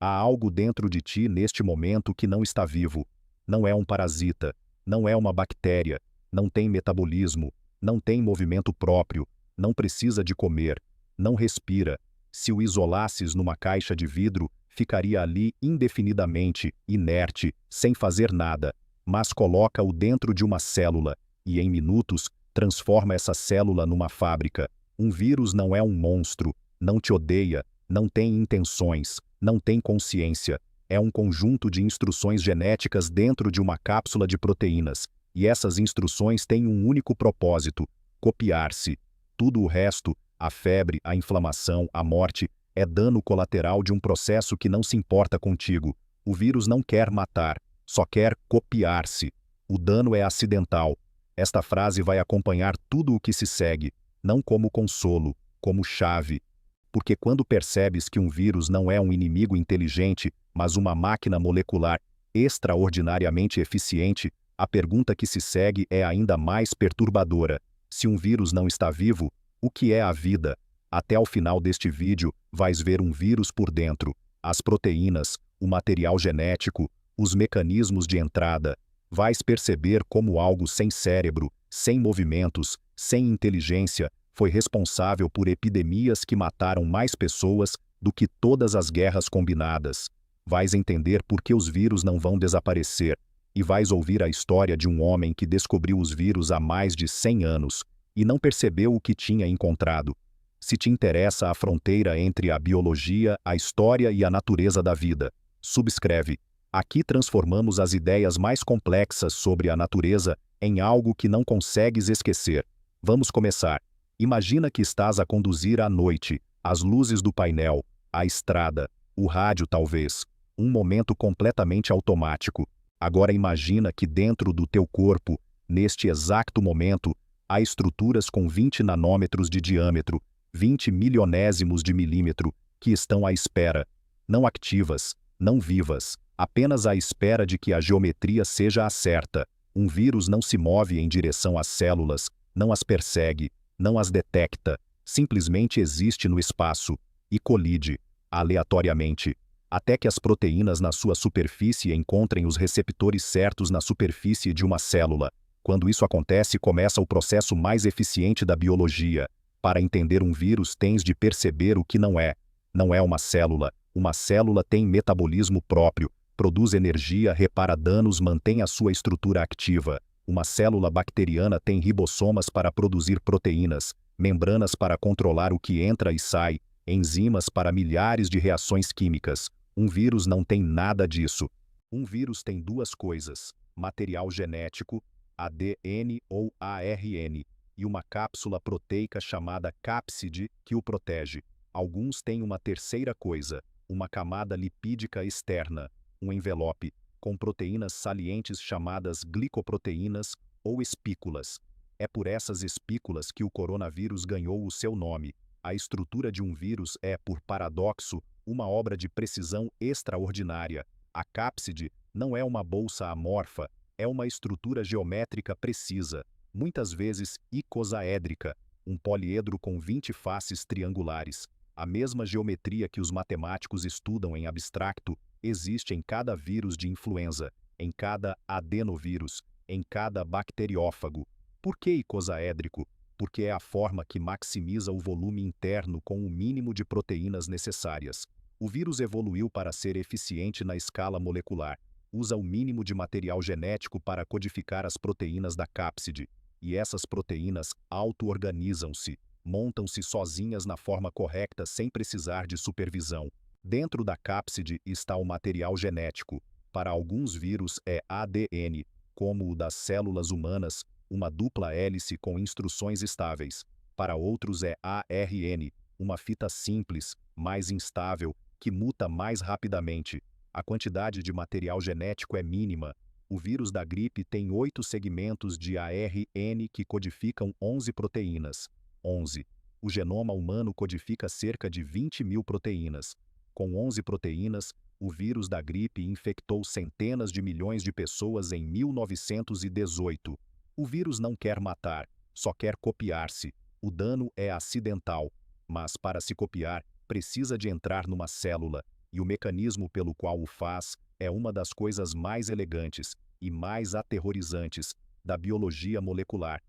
Há algo dentro de ti neste momento que não está vivo. Não é um parasita, não é uma bactéria, não tem metabolismo, não tem movimento próprio, não precisa de comer, não respira. Se o isolasses numa caixa de vidro, ficaria ali indefinidamente, inerte, sem fazer nada, mas coloca-o dentro de uma célula, e em minutos, transforma essa célula numa fábrica. Um vírus não é um monstro, não te odeia, não tem intenções, não tem consciência. É um conjunto de instruções genéticas dentro de uma cápsula de proteínas, e essas instruções têm um único propósito: copiar-se. Tudo o resto, a febre, a inflamação, a morte, é dano colateral de um processo que não se importa contigo. O vírus não quer matar, só quer copiar-se. O dano é acidental. Esta frase vai acompanhar tudo o que se segue, não como consolo, como chave. Porque quando percebes que um vírus não é um inimigo inteligente, mas uma máquina molecular extraordinariamente eficiente, a pergunta que se segue é ainda mais perturbadora. Se um vírus não está vivo, o que é a vida? Até ao final deste vídeo, vais ver um vírus por dentro, as proteínas, o material genético, os mecanismos de entrada. Vais perceber como algo sem cérebro, sem movimentos, sem inteligência, foi responsável por epidemias que mataram mais pessoas do que todas as guerras combinadas. Vais entender por que os vírus não vão desaparecer, e vais ouvir a história de um homem que descobriu os vírus há mais de 100 anos e não percebeu o que tinha encontrado. Se te interessa a fronteira entre a biologia, a história e a natureza da vida, subscreve. Aqui transformamos as ideias mais complexas sobre a natureza em algo que não consegues esquecer. Vamos começar. Imagina que estás a conduzir à noite, as luzes do painel, a estrada, o rádio talvez, um momento completamente automático. Agora imagina que dentro do teu corpo, neste exato momento, há estruturas com 20 nanômetros de diâmetro, 20 milionésimos de milímetro, que estão à espera, não ativas, não vivas, apenas à espera de que a geometria seja a certa. Um vírus não se move em direção às células, não as persegue, não as detecta, simplesmente existe no espaço e colide, aleatoriamente, até que as proteínas na sua superfície encontrem os receptores certos na superfície de uma célula. Quando isso acontece, começa o processo mais eficiente da biologia. Para entender um vírus, tens de perceber o que não é. Não é uma célula. Uma célula tem metabolismo próprio, produz energia, repara danos, mantém a sua estrutura ativa. Uma célula bacteriana tem ribossomas para produzir proteínas, membranas para controlar o que entra e sai, enzimas para milhares de reações químicas. Um vírus não tem nada disso. Um vírus tem duas coisas: material genético, ADN ou ARN, e uma cápsula proteica chamada cápside que o protege. Alguns têm uma terceira coisa, uma camada lipídica externa, um envelope, com proteínas salientes chamadas glicoproteínas ou espículas. É por essas espículas que o coronavírus ganhou o seu nome. A estrutura de um vírus é, por paradoxo, uma obra de precisão extraordinária. A cápside não é uma bolsa amorfa, é uma estrutura geométrica precisa, muitas vezes icosaédrica, um poliedro com 20 faces triangulares. A mesma geometria que os matemáticos estudam em abstracto existe em cada vírus de influenza, em cada adenovírus, em cada bacteriófago. Por que icosaédrico? Porque é a forma que maximiza o volume interno com o mínimo de proteínas necessárias. O vírus evoluiu para ser eficiente na escala molecular. Usa o mínimo de material genético para codificar as proteínas da cápside. E essas proteínas auto-organizam-se, montam-se sozinhas na forma correta sem precisar de supervisão. Dentro da cápside está o material genético. Para alguns vírus é ADN, como o das células humanas, uma dupla hélice com instruções estáveis. Para outros é ARN, uma fita simples, mais instável, que muta mais rapidamente. A quantidade de material genético é mínima. O vírus da gripe tem 8 segmentos de ARN que codificam 11 proteínas. 11. O genoma humano codifica cerca de 20 mil proteínas. Com 11 proteínas, o vírus da gripe infectou centenas de milhões de pessoas em 1918. O vírus não quer matar, só quer copiar-se. O dano é acidental, mas para se copiar, precisa de entrar numa célula, e o mecanismo pelo qual o faz é uma das coisas mais elegantes e mais aterrorizantes da biologia molecular.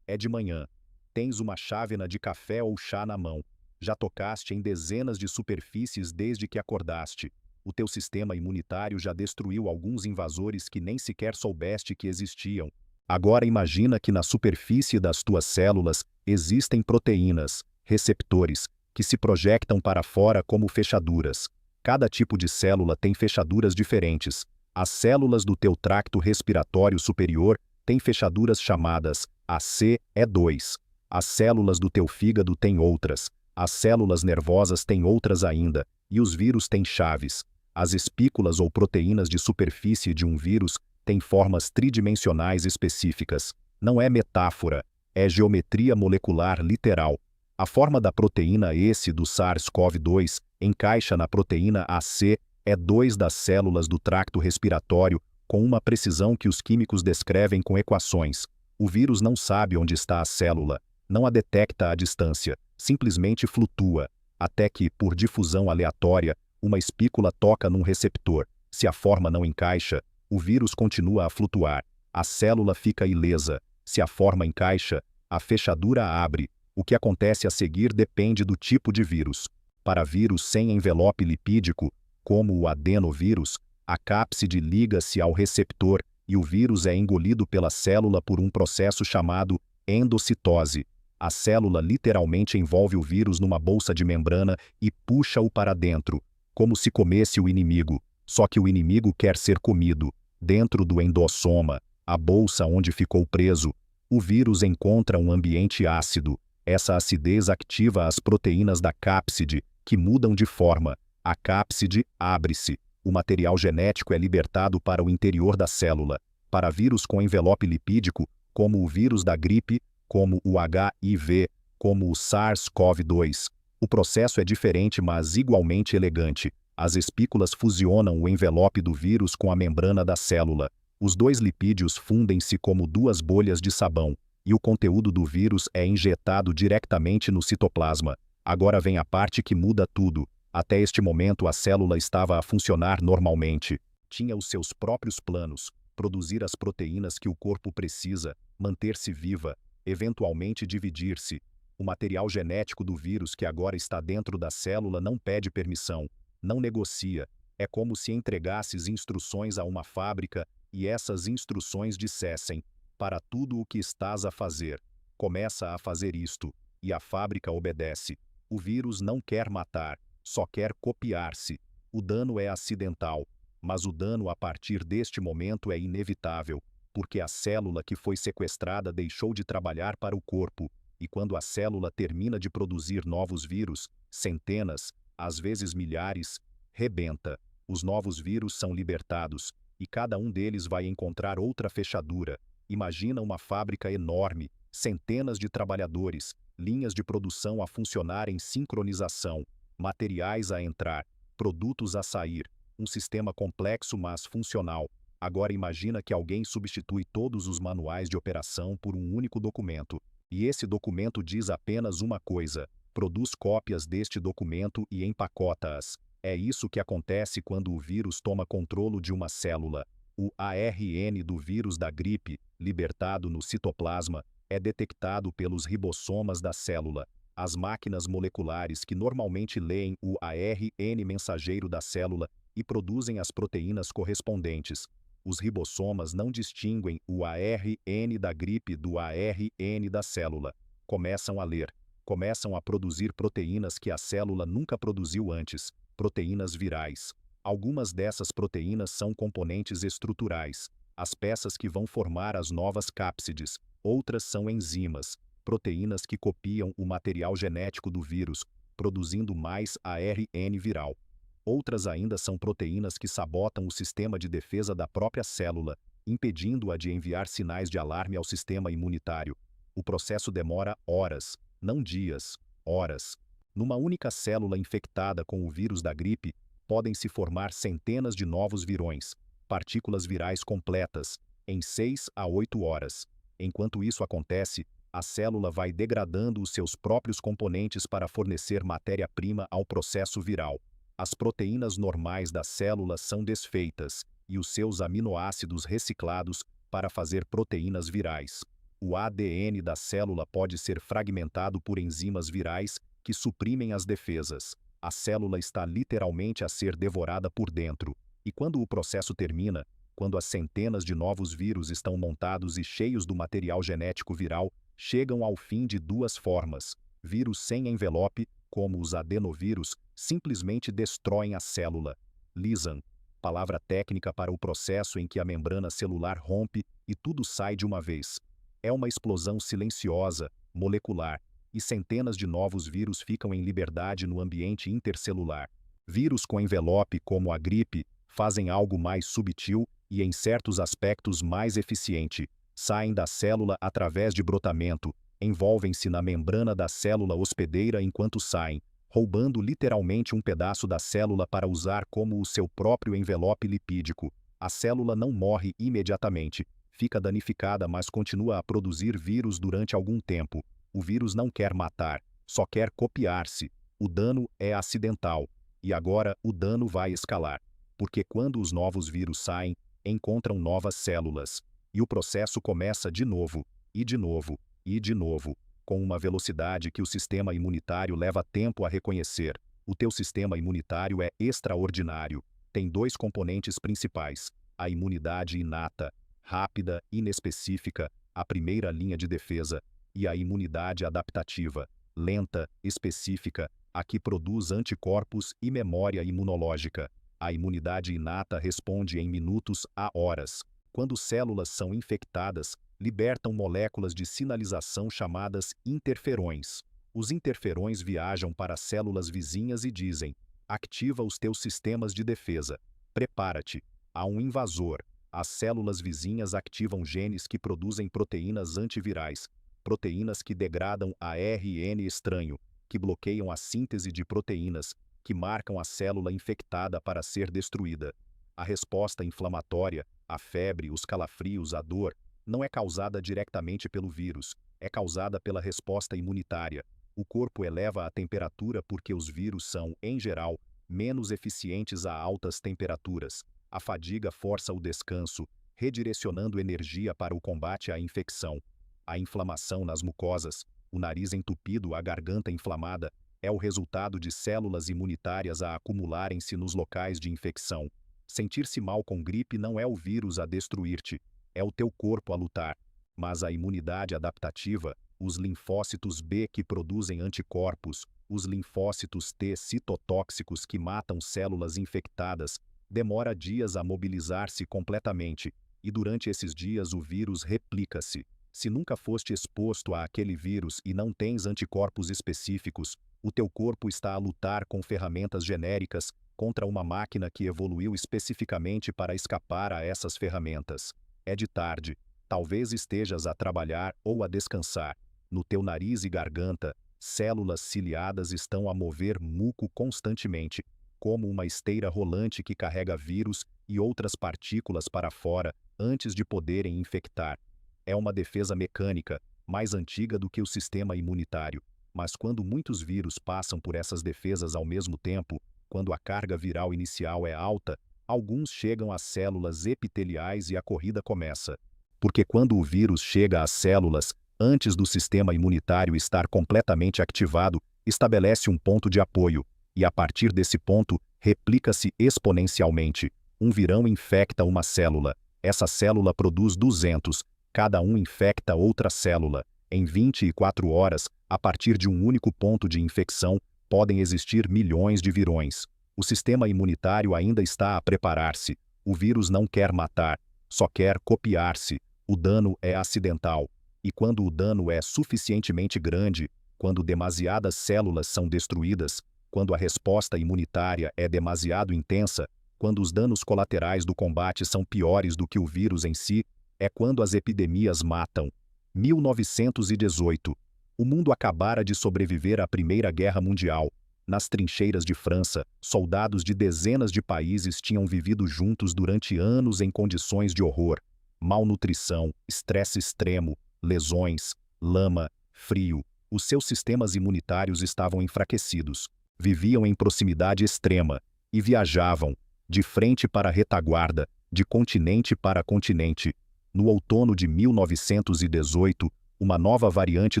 É de manhã. Tens uma chávena de café ou chá na mão. Já tocaste em dezenas de superfícies desde que acordaste. O teu sistema imunitário já destruiu alguns invasores que nem sequer soubeste que existiam. Agora imagina que na superfície das tuas células existem proteínas, receptores, que se projectam para fora como fechaduras. Cada tipo de célula tem fechaduras diferentes. As células do teu tracto respiratório superior têm fechaduras chamadas ACE2. As células do teu fígado têm outras. As células nervosas têm outras ainda. E os vírus têm chaves. As espículas ou proteínas de superfície de um vírus têm formas tridimensionais específicas. Não é metáfora, é geometria molecular literal. A forma da proteína S do SARS-CoV-2 encaixa na proteína ACE2 das células do tracto respiratório com uma precisão que os químicos descrevem com equações. O vírus não sabe onde está a célula, não a detecta à distância, simplesmente flutua, até que, por difusão aleatória, uma espícula toca num receptor. Se a forma não encaixa, o vírus continua a flutuar. A célula fica ilesa. Se a forma encaixa, a fechadura abre. O que acontece a seguir depende do tipo de vírus. Para vírus sem envelope lipídico, como o adenovírus, a cápside liga-se ao receptor e o vírus é engolido pela célula por um processo chamado endocitose. A célula literalmente envolve o vírus numa bolsa de membrana e puxa-o para dentro, como se comesse o inimigo. Só que o inimigo quer ser comido. Dentro do endossoma, a bolsa onde ficou preso, o vírus encontra um ambiente ácido. Essa acidez ativa as proteínas da cápside, que mudam de forma. A cápside abre-se. O material genético é libertado para o interior da célula. Para vírus com envelope lipídico, como o vírus da gripe, como o HIV, como o SARS-CoV-2, o processo é diferente, mas igualmente elegante. As espículas fusionam o envelope do vírus com a membrana da célula. Os dois lipídios fundem-se como duas bolhas de sabão, e o conteúdo do vírus é injetado diretamente no citoplasma. Agora vem a parte que muda tudo. Até este momento a célula estava a funcionar normalmente. Tinha os seus próprios planos, produzir as proteínas que o corpo precisa, manter-se viva, eventualmente dividir-se. O material genético do vírus que agora está dentro da célula não pede permissão, não negocia. É como se entregasses instruções a uma fábrica e essas instruções dissessem: para tudo o que estás a fazer, começa a fazer isto, e a fábrica obedece. O vírus não quer matar, só quer copiar-se. O dano é acidental, mas o dano a partir deste momento é inevitável, porque a célula que foi sequestrada deixou de trabalhar para o corpo, e quando a célula termina de produzir novos vírus, centenas, às vezes milhares, rebenta. Os novos vírus são libertados, e cada um deles vai encontrar outra fechadura. Imagina uma fábrica enorme, centenas de trabalhadores, linhas de produção a funcionar em sincronização, materiais a entrar, produtos a sair, um sistema complexo mas funcional. Agora imagina que alguém substitui todos os manuais de operação por um único documento. E esse documento diz apenas uma coisa: produz cópias deste documento e empacota-as. É isso que acontece quando o vírus toma controle de uma célula. O ARN do vírus da gripe, libertado no citoplasma, é detectado pelos ribossomas da célula, as máquinas moleculares que normalmente leem o ARN mensageiro da célula e produzem as proteínas correspondentes. Os ribossomas não distinguem o ARN da gripe do ARN da célula. Começam a ler. Começam a produzir proteínas que a célula nunca produziu antes, proteínas virais. Algumas dessas proteínas são componentes estruturais, as peças que vão formar as novas cápsides. Outras são enzimas, proteínas que copiam o material genético do vírus, produzindo mais ARN viral. Outras ainda são proteínas que sabotam o sistema de defesa da própria célula, impedindo-a de enviar sinais de alarme ao sistema imunitário. O processo demora horas, não dias, horas. Numa única célula infectada com o vírus da gripe, podem se formar centenas de novos virões, partículas virais completas, em 6 a 8 horas. Enquanto isso acontece, a célula vai degradando os seus próprios componentes para fornecer matéria-prima ao processo viral. As proteínas normais das células são desfeitas, e os seus aminoácidos reciclados para fazer proteínas virais. O ADN da célula pode ser fragmentado por enzimas virais que suprimem as defesas. A célula está literalmente a ser devorada por dentro. E quando o processo termina, quando as centenas de novos vírus estão montados e cheios do material genético viral, chegam ao fim de duas formas. Vírus sem envelope, como os adenovírus, simplesmente destroem a célula. Lisam, palavra técnica para o processo em que a membrana celular rompe e tudo sai de uma vez. É uma explosão silenciosa, molecular, e centenas de novos vírus ficam em liberdade no ambiente intercelular. Vírus com envelope, como a gripe, fazem algo mais subtil e, em certos aspectos, mais eficiente. Saem da célula através de brotamento, envolvem-se na membrana da célula hospedeira enquanto saem, roubando literalmente um pedaço da célula para usar como o seu próprio envelope lipídico. A célula não morre imediatamente, fica danificada, mas continua a produzir vírus durante algum tempo. O vírus não quer matar, só quer copiar-se. O dano é acidental. E agora o dano vai escalar. Porque quando os novos vírus saem, encontram novas células. E o processo começa de novo, e de novo, e de novo, com uma velocidade que o sistema imunitário leva tempo a reconhecer. O teu sistema imunitário é extraordinário. Tem dois componentes principais: a imunidade inata, rápida, inespecífica, a primeira linha de defesa, e a imunidade adaptativa, lenta, específica, a que produz anticorpos e memória imunológica. A imunidade inata responde em minutos a horas. Quando células são infectadas, libertam moléculas de sinalização chamadas interferões. Os interferões viajam para células vizinhas e dizem: ativa os teus sistemas de defesa. Prepara-te. Há um invasor. As células vizinhas ativam genes que produzem proteínas antivirais, proteínas que degradam ARN estranho, que bloqueiam a síntese de proteínas, que marcam a célula infectada para ser destruída. A resposta inflamatória, a febre, os calafrios, a dor, não é causada diretamente pelo vírus, é causada pela resposta imunitária. O corpo eleva a temperatura porque os vírus são, em geral, menos eficientes a altas temperaturas. A fadiga força o descanso, redirecionando energia para o combate à infecção. A inflamação nas mucosas, o nariz entupido, a garganta inflamada, é o resultado de células imunitárias a acumularem-se nos locais de infecção. Sentir-se mal com gripe não é o vírus a destruir-te, é o teu corpo a lutar. Mas a imunidade adaptativa, os linfócitos B que produzem anticorpos, os linfócitos T citotóxicos que matam células infectadas, demora dias a mobilizar-se completamente, e durante esses dias o vírus replica-se. Se nunca foste exposto a aquele vírus e não tens anticorpos específicos, o teu corpo está a lutar com ferramentas genéricas contra uma máquina que evoluiu especificamente para escapar a essas ferramentas. É de tarde, talvez estejas a trabalhar ou a descansar. No teu nariz e garganta, células ciliadas estão a mover muco constantemente, como uma esteira rolante que carrega vírus e outras partículas para fora antes de poderem infectar. É uma defesa mecânica, mais antiga do que o sistema imunitário. Mas quando muitos vírus passam por essas defesas ao mesmo tempo, quando a carga viral inicial é alta, alguns chegam às células epiteliais e a corrida começa. Porque quando o vírus chega às células, antes do sistema imunitário estar completamente ativado, estabelece um ponto de apoio, e a partir desse ponto, replica-se exponencialmente. Um virão infecta uma célula. Essa célula produz 200, cada um infecta outra célula. Em 24 horas, a partir de um único ponto de infecção, podem existir milhões de virões. O sistema imunitário ainda está a preparar-se. O vírus não quer matar, só quer copiar-se. O dano é acidental. E quando o dano é suficientemente grande, quando demasiadas células são destruídas, quando a resposta imunitária é demasiado intensa, quando os danos colaterais do combate são piores do que o vírus em si, é quando as epidemias matam. 1918. O mundo acabara de sobreviver à Primeira Guerra Mundial. Nas trincheiras de França, soldados de dezenas de países tinham vivido juntos durante anos em condições de horror. Malnutrição, estresse extremo, lesões, lama, frio. Os seus sistemas imunitários estavam enfraquecidos. Viviam em proximidade extrema, e viajavam, de frente para a retaguarda, de continente para continente. No outono de 1918, uma nova variante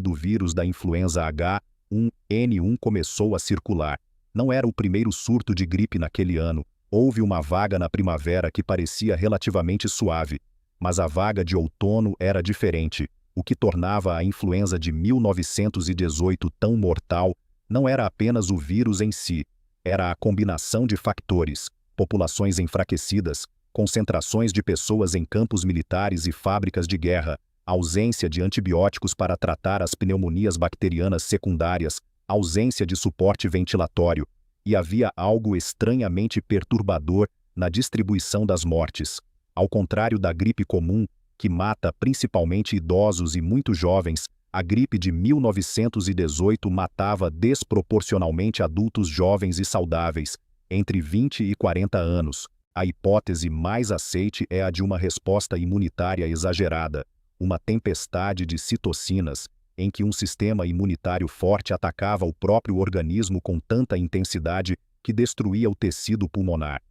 do vírus da influenza H1N1 começou a circular. Não era o primeiro surto de gripe naquele ano. Houve uma vaga na primavera que parecia relativamente suave, mas a vaga de outono era diferente. O que tornava a influenza de 1918 tão mortal não era apenas o vírus em si, era a combinação de fatores: populações enfraquecidas, concentrações de pessoas em campos militares e fábricas de guerra, ausência de antibióticos para tratar as pneumonias bacterianas secundárias, ausência de suporte ventilatório, e havia algo estranhamente perturbador na distribuição das mortes. Ao contrário da gripe comum, que mata principalmente idosos e muito jovens, a gripe de 1918 matava desproporcionalmente adultos jovens e saudáveis, entre 20 e 40 anos. A hipótese mais aceite é a de uma resposta imunitária exagerada, uma tempestade de citocinas, em que um sistema imunitário forte atacava o próprio organismo com tanta intensidade que destruía o tecido pulmonar.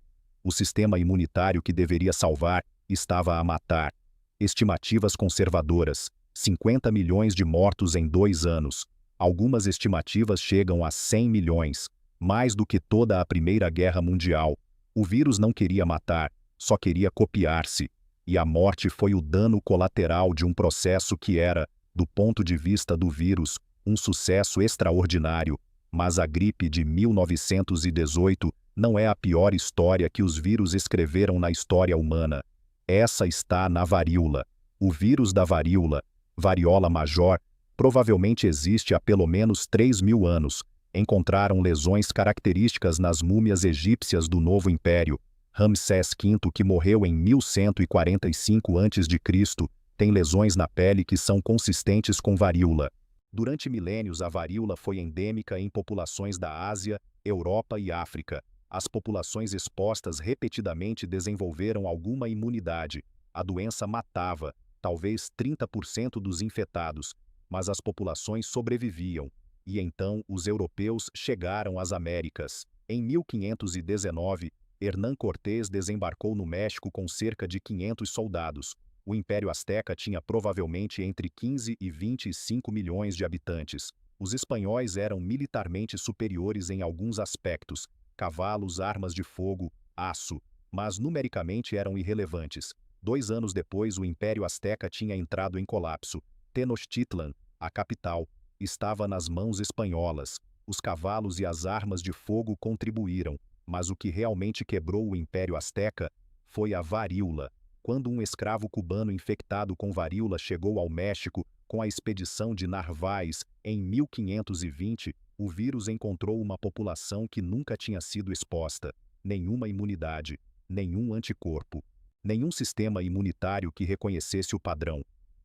O sistema imunitário que deveria salvar estava a matar. Estimativas conservadoras: 50 milhões de mortos em 2 anos. Algumas estimativas chegam a 100 milhões, mais do que toda a Primeira Guerra Mundial. O vírus não queria matar, só queria copiar-se. E a morte foi o dano colateral de um processo que era, do ponto de vista do vírus, um sucesso extraordinário. Mas a gripe de 1918 não é a pior história que os vírus escreveram na história humana. Essa está na varíola. O vírus da varíola, varíola major, provavelmente existe há pelo menos 3.000 anos. Encontraram lesões características nas múmias egípcias do Novo Império. Ramsés V, que morreu em 1145 a.C., tem lesões na pele que são consistentes com varíola. Durante milênios, a varíola foi endêmica em populações da Ásia, Europa e África. As populações expostas repetidamente desenvolveram alguma imunidade. A doença matava, talvez 30% dos infectados, mas as populações sobreviviam. E então os europeus chegaram às Américas. Em 1519, Hernán Cortés desembarcou no México com cerca de 500 soldados. O Império Azteca tinha provavelmente entre 15 e 25 milhões de habitantes. Os espanhóis eram militarmente superiores em alguns aspectos: cavalos, armas de fogo, aço, mas numericamente eram irrelevantes. 2 anos depois, o Império Azteca tinha entrado em colapso. Tenochtitlan, a capital, estava nas mãos espanholas. Os cavalos e as armas de fogo contribuíram, mas o que realmente quebrou o Império Azteca foi a varíola. Quando um escravo cubano infectado com varíola chegou ao México com a expedição de Narváez em 1520, o vírus encontrou uma população que nunca tinha sido exposta. Nenhuma imunidade, nenhum anticorpo, nenhum sistema imunitário que reconhecesse o padrão.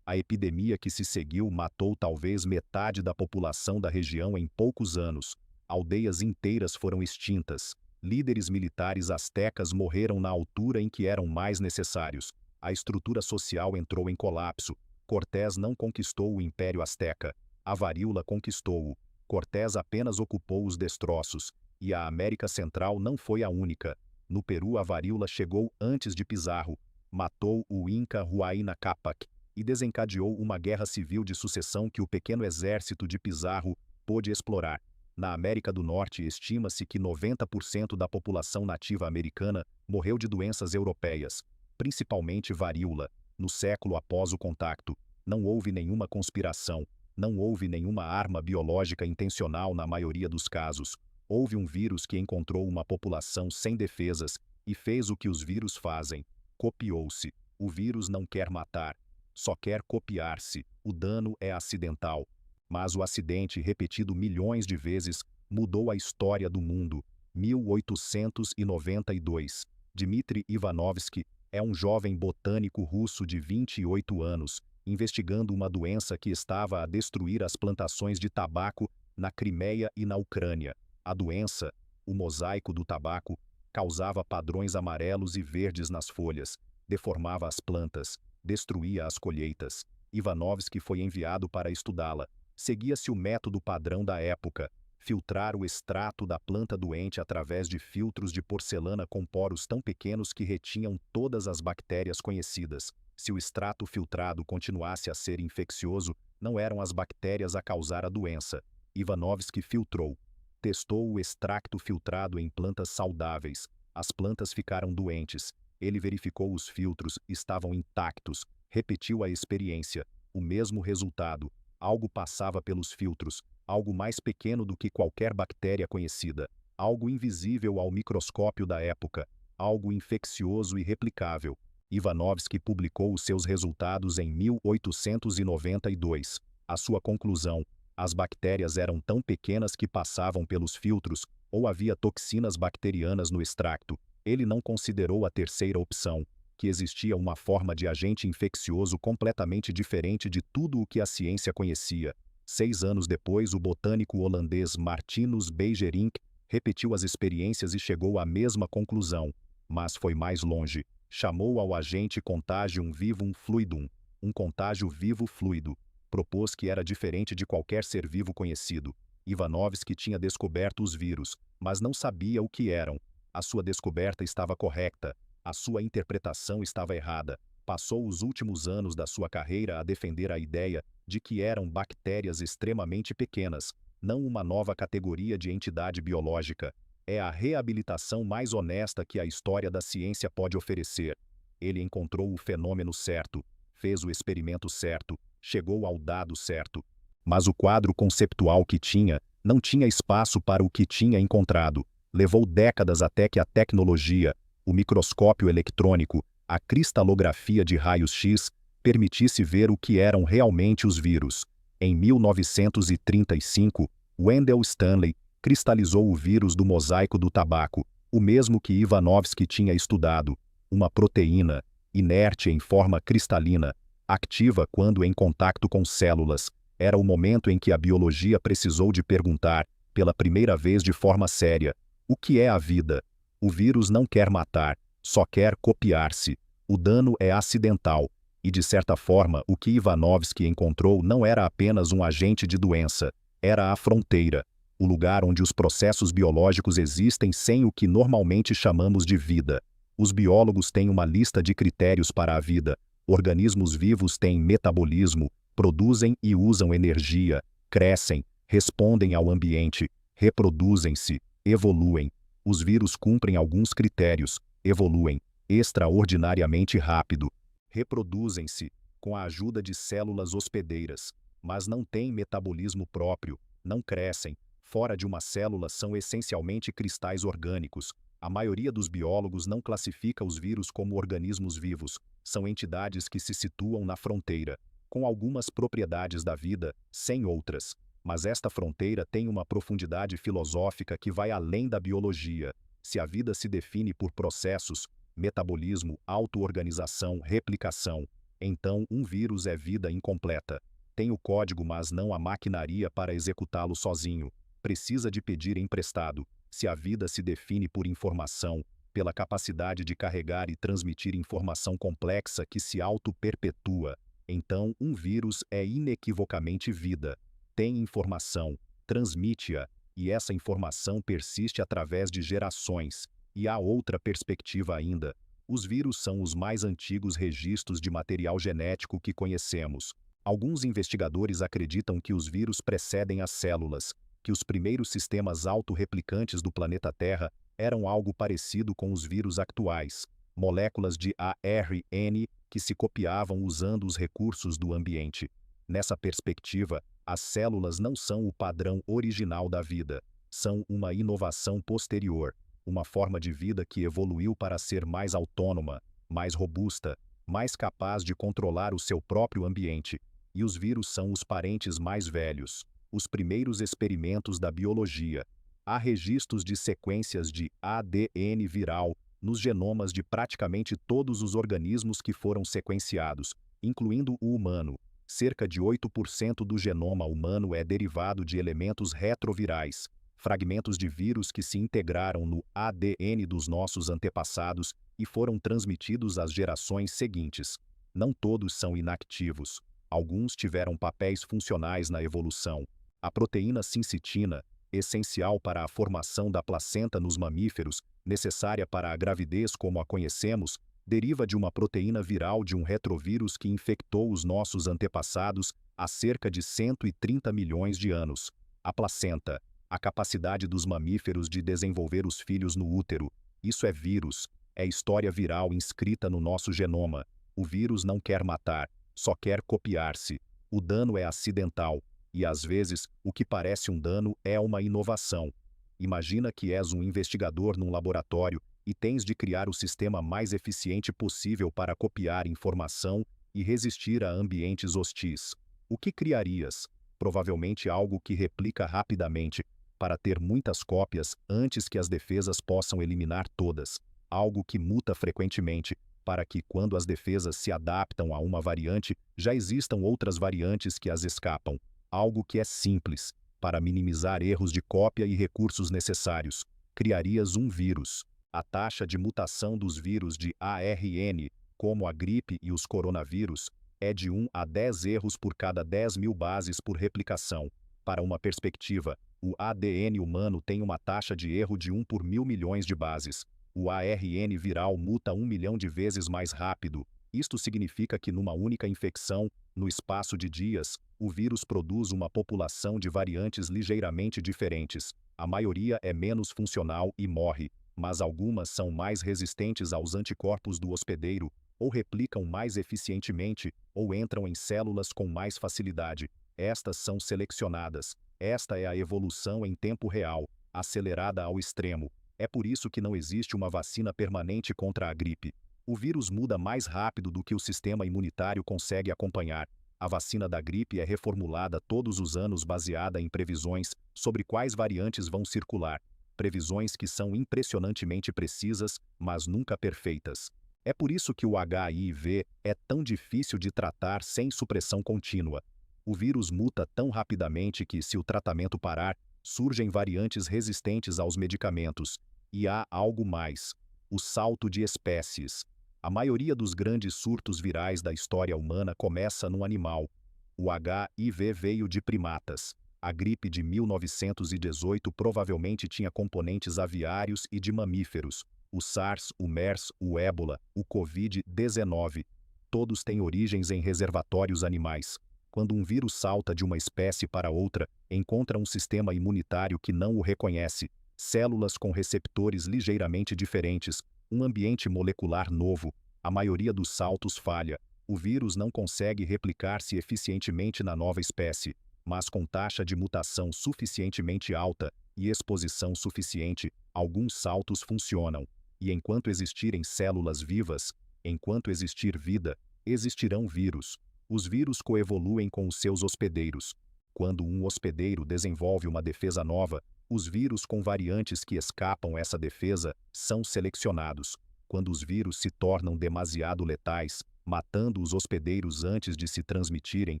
A epidemia que se seguiu matou talvez metade da população da região em poucos anos. Aldeias inteiras foram extintas. Líderes militares astecas morreram na altura em que eram mais necessários. A estrutura social entrou em colapso. Cortés não conquistou o Império Azteca. A varíola conquistou-o. Cortés apenas ocupou os destroços. E a América Central não foi a única. No Peru, a varíola chegou antes de Pizarro. Matou o Inca Huayna Cápac e desencadeou uma guerra civil de sucessão que o pequeno exército de Pizarro pôde explorar. Na América do Norte, estima-se que 90% da população nativa americana morreu de doenças europeias, principalmente varíola. No século após o contacto, não houve nenhuma conspiração, não houve nenhuma arma biológica intencional na maioria dos casos. Houve um vírus que encontrou uma população sem defesas e fez o que os vírus fazem: copiou-se. O vírus não quer matar, só quer copiar-se. O dano é acidental. Mas o acidente, repetido milhões de vezes, mudou a história do mundo. 1892. Dmitry Ivanovsky é um jovem botânico russo de 28 anos, investigando uma doença que estava a destruir as plantações de tabaco na Crimeia e na Ucrânia. A doença, o mosaico do tabaco, causava padrões amarelos e verdes nas folhas, deformava as plantas, destruía as colheitas. Ivanovsky foi enviado para estudá-la. Seguia-se o método padrão da época: filtrar o extrato da planta doente através de filtros de porcelana com poros tão pequenos que retinham todas as bactérias conhecidas. Se o extrato filtrado continuasse a ser infeccioso, não eram as bactérias a causar a doença. Ivanovski filtrou. Testou o extracto filtrado em plantas saudáveis. As plantas ficaram doentes. Ele verificou os filtros, estavam intactos. Repetiu a experiência. O mesmo resultado. Algo passava pelos filtros, algo mais pequeno do que qualquer bactéria conhecida, algo invisível ao microscópio da época, algo infeccioso e replicável. Ivanovski publicou os seus resultados em 1892. A sua conclusão: as bactérias eram tão pequenas que passavam pelos filtros, ou havia toxinas bacterianas no extracto. Ele não considerou a terceira opção, que existia uma forma de agente infeccioso completamente diferente de tudo o que a ciência conhecia. 6 anos depois, o botânico holandês Martinus Beijerinck repetiu as experiências e chegou à mesma conclusão, mas foi mais longe. Chamou ao agente contagium vivum fluidum, um contágio vivo fluido. Propôs que era diferente de qualquer ser vivo conhecido. Ivanovski tinha descoberto os vírus, mas não sabia o que eram. A sua descoberta estava correta. A sua interpretação estava errada. Passou os últimos anos da sua carreira a defender a ideia de que eram bactérias extremamente pequenas, não uma nova categoria de entidade biológica. É a reabilitação mais honesta que a história da ciência pode oferecer. Ele encontrou o fenômeno certo, fez o experimento certo, chegou ao dado certo. Mas o quadro conceptual que tinha, não tinha espaço para o que tinha encontrado. Levou décadas até que a tecnologia, o microscópio eletrônico, a cristalografia de raios-x, permitisse ver o que eram realmente os vírus. Em 1935, Wendell Stanley cristalizou o vírus do mosaico do tabaco, o mesmo que Ivanovski tinha estudado, uma proteína, inerte em forma cristalina, ativa quando em contato com células. Era o momento em que a biologia precisou de perguntar, pela primeira vez de forma séria, o que é a vida? O vírus não quer matar, só quer copiar-se. O dano é acidental, e de certa forma o que Ivanovski encontrou não era apenas um agente de doença, era a fronteira, o lugar onde os processos biológicos existem sem o que normalmente chamamos de vida. Os biólogos têm uma lista de critérios para a vida. Organismos vivos têm metabolismo, produzem e usam energia, crescem, respondem ao ambiente, reproduzem-se, evoluem. Os vírus cumprem alguns critérios, evoluem extraordinariamente rápido, reproduzem-se com a ajuda de células hospedeiras, mas não têm metabolismo próprio, não crescem. Fora de uma célula são essencialmente cristais orgânicos. A maioria dos biólogos não classifica os vírus como organismos vivos, são entidades que se situam na fronteira, com algumas propriedades da vida, sem outras. Mas esta fronteira tem uma profundidade filosófica que vai além da biologia. Se a vida se define por processos, metabolismo, auto-organização, replicação, então um vírus é vida incompleta. Tem o código, mas não a maquinaria para executá-lo sozinho. Precisa de pedir emprestado. Se a vida se define por informação, pela capacidade de carregar e transmitir informação complexa que se auto-perpetua, então um vírus é inequivocamente vida. Tem informação, transmite-a, e essa informação persiste através de gerações. E há outra perspectiva ainda. Os vírus são os mais antigos registros de material genético que conhecemos. Alguns investigadores acreditam que os vírus precedem as células, que os primeiros sistemas autorreplicantes do planeta Terra eram algo parecido com os vírus atuais, moléculas de ARN que se copiavam usando os recursos do ambiente. Nessa perspectiva, as células não são o padrão original da vida, são uma inovação posterior, uma forma de vida que evoluiu para ser mais autônoma, mais robusta, mais capaz de controlar o seu próprio ambiente. E os vírus são os parentes mais velhos, os primeiros experimentos da biologia. Há registros de sequências de ADN viral nos genomas de praticamente todos os organismos que foram sequenciados, incluindo o humano. Cerca de 8% do genoma humano é derivado de elementos retrovirais, fragmentos de vírus que se integraram no ADN dos nossos antepassados e foram transmitidos às gerações seguintes. Não todos são inactivos. Alguns tiveram papéis funcionais na evolução. A proteína sincitina, essencial para a formação da placenta nos mamíferos, necessária para a gravidez como a conhecemos, deriva de uma proteína viral de um retrovírus que infectou os nossos antepassados há cerca de 130 milhões de anos. A placenta, a capacidade dos mamíferos de desenvolver os filhos no útero. Isso é vírus, é história viral inscrita no nosso genoma. O vírus não quer matar, só quer copiar-se. O dano é acidental, e às vezes, o que parece um dano é uma inovação. Imagina que és um investigador num laboratório e tens de criar o sistema mais eficiente possível para copiar informação e resistir a ambientes hostis. O que criarias? Provavelmente algo que replica rapidamente, para ter muitas cópias antes que as defesas possam eliminar todas. Algo que muta frequentemente, para que, quando as defesas se adaptam a uma variante, já existam outras variantes que as escapam. Algo que é simples, para minimizar erros de cópia e recursos necessários. Criarias um vírus. A taxa de mutação dos vírus de ARN, como a gripe e os coronavírus, é de 1 a 10 erros por cada 10.000 bases por replicação. Para uma perspectiva, o ADN humano tem uma taxa de erro de 1 por 1.000 milhões de bases. O ARN viral muta 1 milhão de vezes mais rápido. Isto significa que numa única infecção, no espaço de dias, o vírus produz uma população de variantes ligeiramente diferentes. A maioria é menos funcional e morre, mas algumas são mais resistentes aos anticorpos do hospedeiro, ou replicam mais eficientemente, ou entram em células com mais facilidade. Estas são selecionadas. Esta é a evolução em tempo real, acelerada ao extremo. É por isso que não existe uma vacina permanente contra a gripe. O vírus muda mais rápido do que o sistema imunitário consegue acompanhar. A vacina da gripe é reformulada todos os anos baseada em previsões sobre quais variantes vão circular. Previsões que são impressionantemente precisas, mas nunca perfeitas. É por isso que o HIV é tão difícil de tratar sem supressão contínua. O vírus muta tão rapidamente que, se o tratamento parar, surgem variantes resistentes aos medicamentos. E há algo mais: o salto de espécies. A maioria dos grandes surtos virais da história humana começa num animal. O HIV veio de primatas. A gripe de 1918 provavelmente tinha componentes aviários e de mamíferos. O SARS, o MERS, o ébola, o Covid-19. Todos têm origens em reservatórios animais. Quando um vírus salta de uma espécie para outra, encontra um sistema imunitário que não o reconhece. Células com receptores ligeiramente diferentes, um ambiente molecular novo. A maioria dos saltos falha. O vírus não consegue replicar-se eficientemente na nova espécie, mas com taxa de mutação suficientemente alta e exposição suficiente, alguns saltos funcionam. E enquanto existirem células vivas, enquanto existir vida, existirão vírus. Os vírus coevoluem com os seus hospedeiros. Quando um hospedeiro desenvolve uma defesa nova, os vírus com variantes que escapam essa defesa são selecionados. Quando os vírus se tornam demasiado letais, matando os hospedeiros antes de se transmitirem,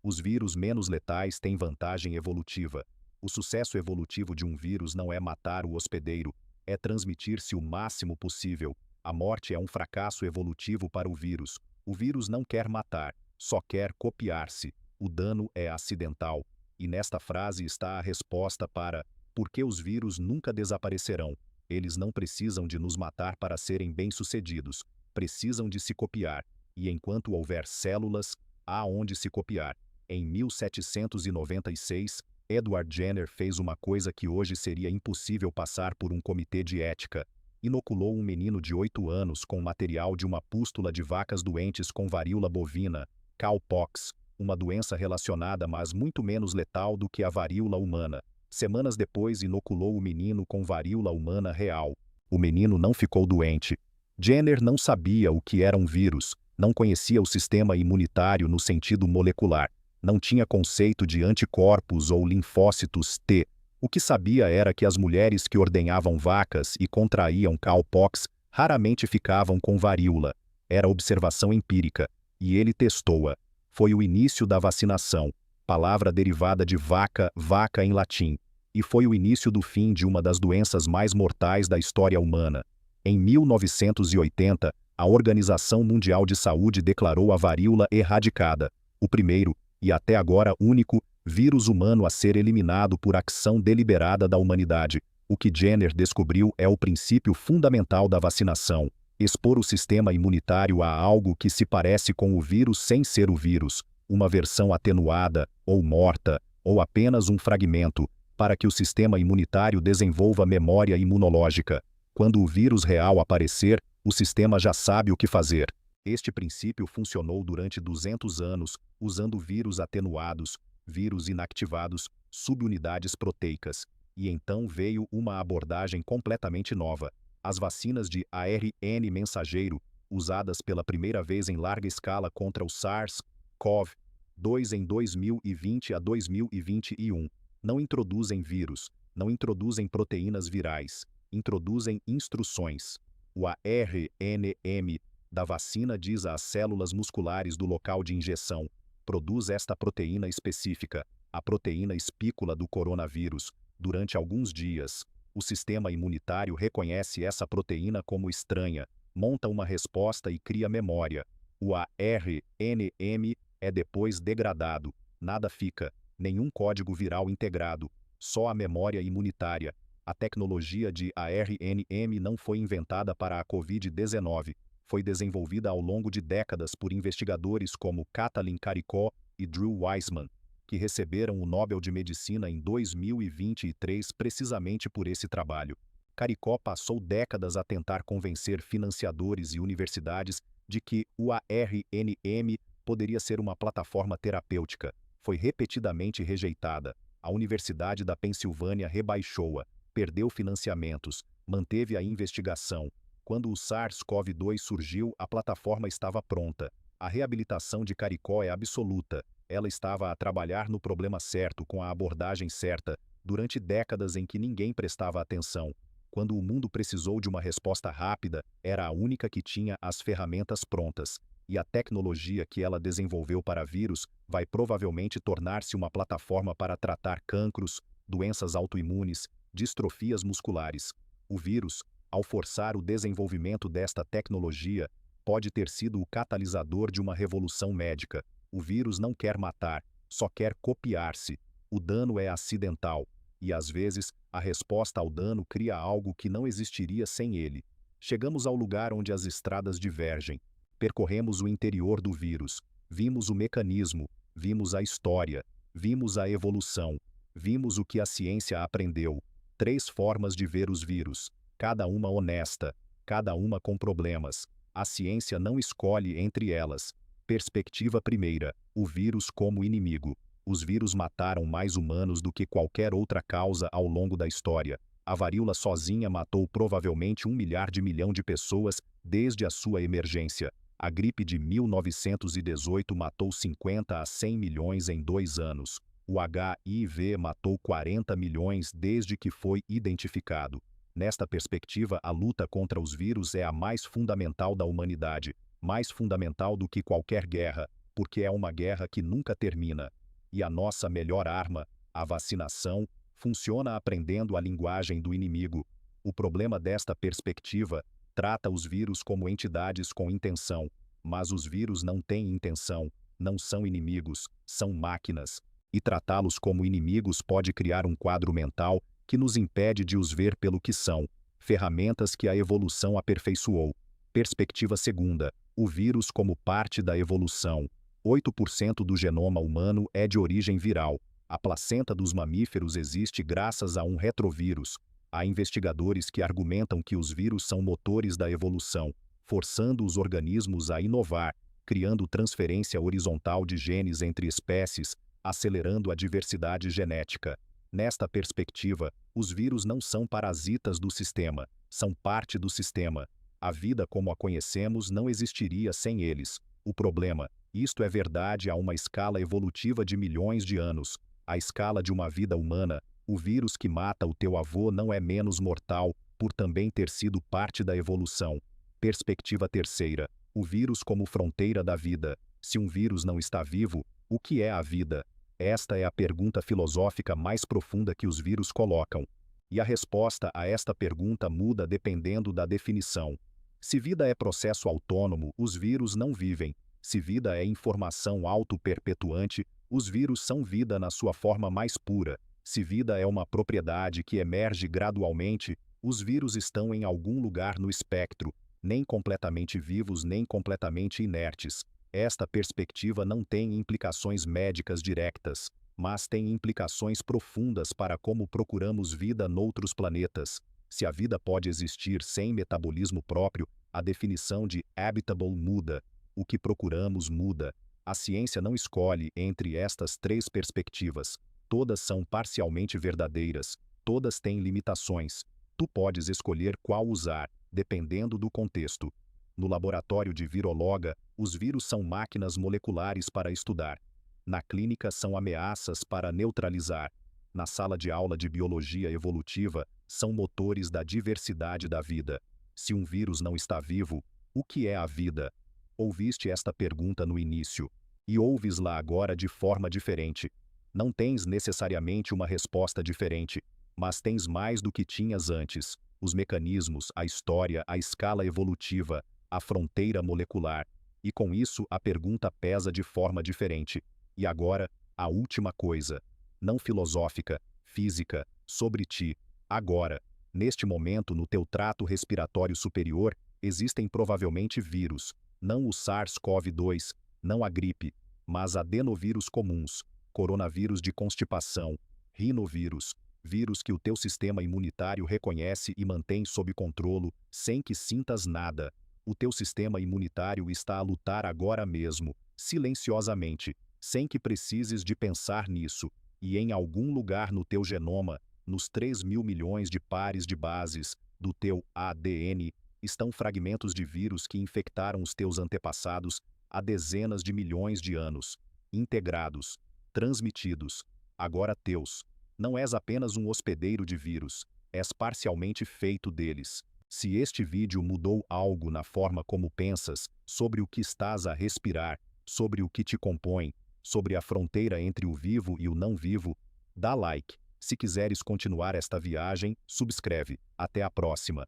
os vírus menos letais têm vantagem evolutiva. O sucesso evolutivo de um vírus não é matar o hospedeiro, é transmitir-se o máximo possível. A morte é um fracasso evolutivo para o vírus. O vírus não quer matar, só quer copiar-se. O dano é acidental. E nesta frase está a resposta para por que os vírus nunca desaparecerão. Eles não precisam de nos matar para serem bem-sucedidos. Precisam de se copiar. E enquanto houver células, há onde se copiar. Em 1796, Edward Jenner fez uma coisa que hoje seria impossível passar por um comitê de ética. Inoculou um menino de 8 anos com material de uma pústula de vacas doentes com varíola bovina, cowpox, uma doença relacionada mas muito menos letal do que a varíola humana. Semanas depois inoculou o menino com varíola humana real. O menino não ficou doente. Jenner não sabia o que era um vírus, não conhecia o sistema imunitário no sentido molecular, não tinha conceito de anticorpos ou linfócitos T. O que sabia era que as mulheres que ordenhavam vacas e contraíam cowpox raramente ficavam com varíola. Era observação empírica, e ele testou-a. Foi o início da vacinação, palavra derivada de vaca, vaca em latim, e foi o início do fim de uma das doenças mais mortais da história humana. Em 1980, a Organização Mundial de Saúde declarou a varíola erradicada, o primeiro, e até agora único, Vírus humano a ser eliminado por ação deliberada da humanidade. O que Jenner descobriu é o princípio fundamental da vacinação: expor o sistema imunitário a algo que se parece com o vírus sem ser o vírus, uma versão atenuada, ou morta, ou apenas um fragmento, para que o sistema imunitário desenvolva memória imunológica. Quando o vírus real aparecer, o sistema já sabe o que fazer. Este princípio funcionou durante 200 anos, usando vírus atenuados, vírus inativados, subunidades proteicas. E então veio uma abordagem completamente nova: as vacinas de ARN mensageiro, usadas pela primeira vez em larga escala contra o SARS-CoV-2 em 2020 a 2021. Não introduzem vírus, não introduzem proteínas virais, introduzem instruções. O ARNM da vacina diz às células musculares do local de injeção: produz esta proteína específica, a proteína espícula do coronavírus. Durante alguns dias, o sistema imunitário reconhece essa proteína como estranha, monta uma resposta e cria memória. O ARNM é depois degradado, nada fica, nenhum código viral integrado, só a memória imunitária. A tecnologia de ARNM não foi inventada para a Covid-19, foi desenvolvida ao longo de décadas por investigadores como Katalin Karikó e Drew Weissman, que receberam o Nobel de Medicina em 2023 precisamente por esse trabalho. Karikó passou décadas a tentar convencer financiadores e universidades de que o ARNM poderia ser uma plataforma terapêutica. Foi repetidamente rejeitada. A Universidade da Pensilvânia rebaixou-a, perdeu financiamentos, manteve a investigação. Quando o SARS-CoV-2 surgiu, a plataforma estava pronta. A reabilitação de Karikó é absoluta. Ela estava a trabalhar no problema certo, com a abordagem certa, durante décadas em que ninguém prestava atenção. Quando o mundo precisou de uma resposta rápida, era a única que tinha as ferramentas prontas. E a tecnologia que ela desenvolveu para vírus vai provavelmente tornar-se uma plataforma para tratar cancros, doenças autoimunes, distrofias musculares. O vírus, ao forçar o desenvolvimento desta tecnologia, pode ter sido o catalisador de uma revolução médica. O vírus não quer matar, só quer copiar-se. O dano é acidental, e às vezes a resposta ao dano cria algo que não existiria sem ele. Chegamos ao lugar onde as estradas divergem. Percorremos o interior do vírus, vimos o mecanismo, vimos a história, vimos a evolução, vimos o que a ciência aprendeu. 3 formas de ver os vírus, cada uma honesta, cada uma com problemas. A ciência não escolhe entre elas. Perspectiva primeira: o vírus como inimigo. Os vírus mataram mais humanos do que qualquer outra causa ao longo da história. A varíola sozinha matou provavelmente 1 milhão de pessoas desde a sua emergência. A gripe de 1918 matou 50 a 100 milhões em 2 anos. O HIV matou 40 milhões desde que foi identificado. Nesta perspectiva, a luta contra os vírus é a mais fundamental da humanidade, mais fundamental do que qualquer guerra, porque é uma guerra que nunca termina. E a nossa melhor arma, a vacinação, funciona aprendendo a linguagem do inimigo. O problema desta perspectiva trata os vírus como entidades com intenção, mas os vírus não têm intenção, não são inimigos, são máquinas. E tratá-los como inimigos pode criar um quadro mental que nos impede de os ver pelo que são, ferramentas que a evolução aperfeiçoou. Perspectiva segunda: o vírus como parte da evolução. 8% do genoma humano é de origem viral. A placenta dos mamíferos existe graças a um retrovírus. Há investigadores que argumentam que os vírus são motores da evolução, forçando os organismos a inovar, criando transferência horizontal de genes entre espécies, acelerando a diversidade genética. Nesta perspectiva, os vírus não são parasitas do sistema, são parte do sistema. A vida como a conhecemos não existiria sem eles. O problema: isto é verdade a uma escala evolutiva de milhões de anos. A escala de uma vida humana, o vírus que mata o teu avô não é menos mortal por também ter sido parte da evolução. Perspectiva terceira: o vírus como fronteira da vida. Se um vírus não está vivo, o que é a vida? Esta é a pergunta filosófica mais profunda que os vírus colocam. E a resposta a esta pergunta muda dependendo da definição. Se vida é processo autônomo, os vírus não vivem. Se vida é informação auto-perpetuante, Os vírus são vida na sua forma mais pura. Se vida é uma propriedade que emerge gradualmente, os vírus estão em algum lugar no espectro, nem completamente vivos nem completamente inertes. Esta perspectiva não tem implicações médicas diretas, mas tem implicações profundas para como procuramos vida noutros planetas. Se a vida pode existir sem metabolismo próprio, a definição de habitable muda. O que procuramos muda. A ciência não escolhe entre estas três perspectivas. Todas são parcialmente verdadeiras, todas têm limitações. Tu podes escolher qual usar, dependendo do contexto. No laboratório de virologa, os vírus são máquinas moleculares para estudar. Na clínica são ameaças para neutralizar. Na sala de aula de biologia evolutiva, são motores da diversidade da vida. Se um vírus não está vivo, o que é a vida? Ouviste esta pergunta no início, e ouves-la agora de forma diferente. Não tens necessariamente uma resposta diferente, mas tens mais do que tinhas antes: os mecanismos, a história, a escala evolutiva, a fronteira molecular. E com isso a pergunta pesa de forma diferente. E agora, a última coisa. Não filosófica, física, sobre ti. Agora, neste momento no teu trato respiratório superior, existem provavelmente vírus. Não o SARS-CoV-2, não a gripe, mas adenovírus comuns, coronavírus de constipação, rinovírus, vírus que o teu sistema imunitário reconhece e mantém sob controle, sem que sintas nada. O teu sistema imunitário está a lutar agora mesmo, silenciosamente, sem que precises de pensar nisso, e em algum lugar no teu genoma, nos 3.000 milhões de pares de bases do teu ADN, estão fragmentos de vírus que infectaram os teus antepassados há dezenas de milhões de anos, integrados, transmitidos, agora teus. Não és apenas um hospedeiro de vírus, és parcialmente feito deles. Se este vídeo mudou algo na forma como pensas, sobre o que estás a respirar, sobre o que te compõe, sobre a fronteira entre o vivo e o não vivo, dá like. Se quiseres continuar esta viagem, subscreve. Até a próxima.